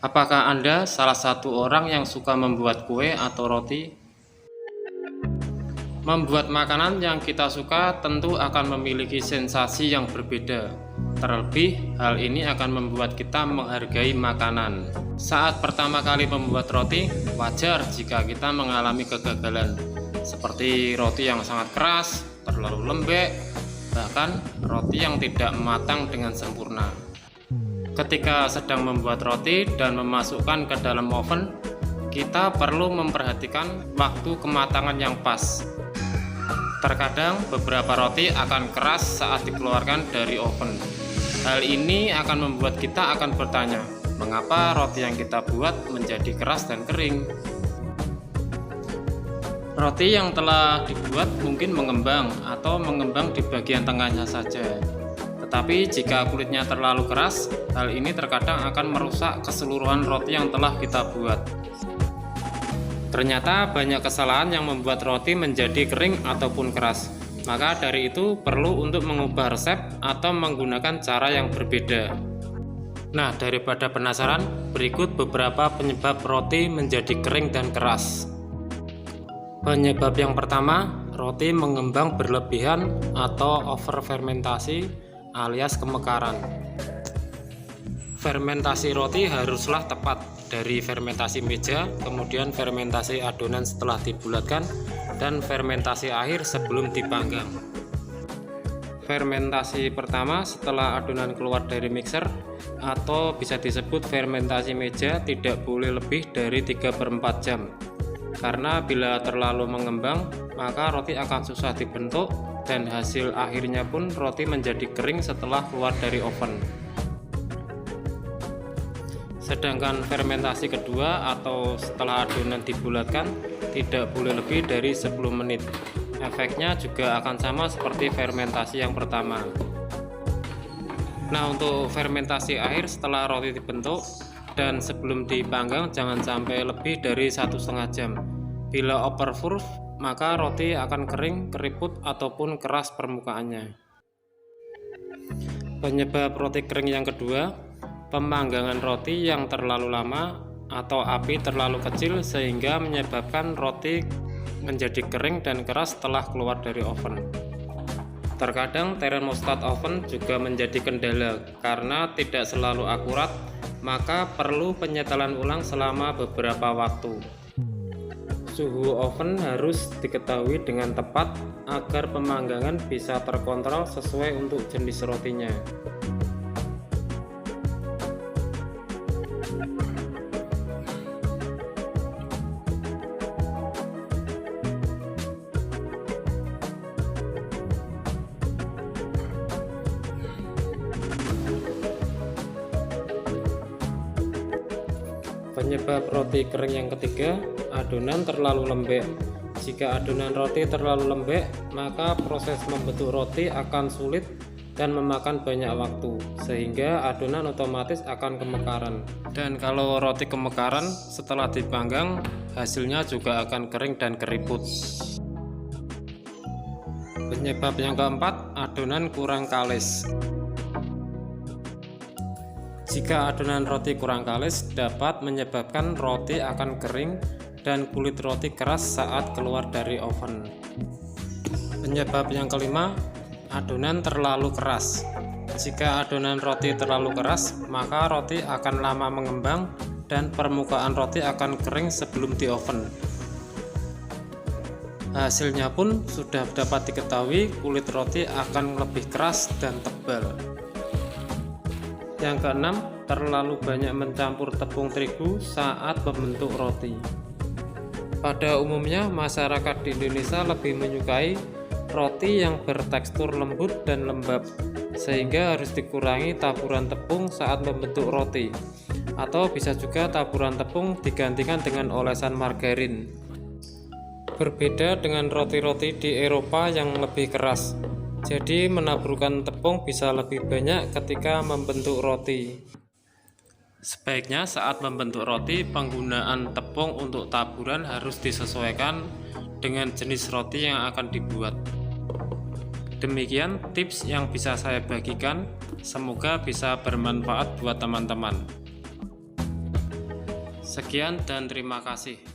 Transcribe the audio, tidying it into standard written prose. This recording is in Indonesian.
Apakah Anda salah satu orang yang suka membuat kue atau roti? Membuat makanan yang kita suka tentu akan memiliki sensasi yang berbeda. Terlebih, hal ini akan membuat kita menghargai makanan. Saat pertama kali membuat roti, wajar jika kita mengalami kegagalan, seperti roti yang sangat keras, terlalu lembek, bahkan roti yang tidak matang dengan sempurna. Ketika sedang membuat roti dan memasukkan ke dalam oven, kita perlu memperhatikan waktu kematangan yang pas. Terkadang beberapa roti akan keras saat dikeluarkan dari oven. Hal ini akan membuat kita akan bertanya, mengapa roti yang kita buat menjadi keras dan kering? Roti yang telah dibuat mungkin mengembang atau mengembang di bagian tengahnya saja. Tetapi jika kulitnya terlalu keras, hal ini terkadang akan merusak keseluruhan roti yang telah kita buat. Ternyata banyak kesalahan yang membuat roti menjadi kering ataupun keras. Maka dari itu perlu untuk mengubah resep atau menggunakan cara yang berbeda. Nah, daripada penasaran, berikut beberapa penyebab roti menjadi kering dan keras. Penyebab yang pertama, roti mengembang berlebihan atau overfermentasi alias kemekaran. Fermentasi roti haruslah tepat, dari fermentasi meja, kemudian fermentasi adonan setelah dibulatkan, dan fermentasi akhir sebelum dipanggang. Fermentasi pertama setelah adonan keluar dari mixer atau bisa disebut fermentasi meja tidak boleh lebih dari 3/4 jam. Karena bila terlalu mengembang, maka roti akan susah dibentuk dan hasil akhirnya pun roti menjadi kering setelah keluar dari oven. Sedangkan fermentasi kedua atau setelah adonan dibulatkan tidak boleh lebih dari 10 menit. Efeknya juga akan sama seperti fermentasi yang pertama. Nah, untuk fermentasi akhir setelah roti dibentuk dan sebelum dipanggang jangan sampai lebih dari 1,5 jam. Bila overproof, maka roti akan kering, keriput, ataupun keras permukaannya. Penyebab roti kering yang kedua, pemanggangan roti yang terlalu lama atau api terlalu kecil sehingga menyebabkan roti menjadi kering dan keras setelah keluar dari oven. Terkadang termostat oven juga menjadi kendala karena tidak selalu akurat, maka perlu penyetelan ulang selama beberapa waktu. Suhu oven harus diketahui dengan tepat agar pemanggangan bisa terkontrol sesuai untuk jenis rotinya. Penyebab roti kering yang ketiga, adonan terlalu lembek. Jika adonan roti terlalu lembek, maka proses membentuk roti akan sulit dan memakan banyak waktu, sehingga adonan otomatis akan kemekaran. Dan kalau roti kemekaran, setelah dipanggang, hasilnya juga akan kering dan keriput. Penyebab yang keempat, adonan kurang kalis. Jika adonan roti kurang kalis, dapat menyebabkan roti akan kering dan kulit roti keras saat keluar dari oven. Penyebab yang kelima, adonan terlalu keras. Jika adonan roti terlalu keras, maka roti akan lama mengembang dan permukaan roti akan kering sebelum di oven. Hasilnya pun sudah dapat diketahui, kulit roti akan lebih keras dan tebal. Yang keenam, terlalu banyak mencampur tepung terigu saat membentuk roti. Pada umumnya, masyarakat di Indonesia lebih menyukai roti yang bertekstur lembut dan lembab, sehingga harus dikurangi taburan tepung saat membentuk roti. Atau bisa juga taburan tepung digantikan dengan olesan margarin. Berbeda dengan roti-roti di Eropa yang lebih keras. Jadi menaburkan tepung bisa lebih banyak ketika membentuk roti. Sebaiknya saat membentuk roti, penggunaan tepung untuk taburan harus disesuaikan dengan jenis roti yang akan dibuat. Demikian tips yang bisa saya bagikan, semoga bisa bermanfaat buat teman-teman. Sekian dan terima kasih.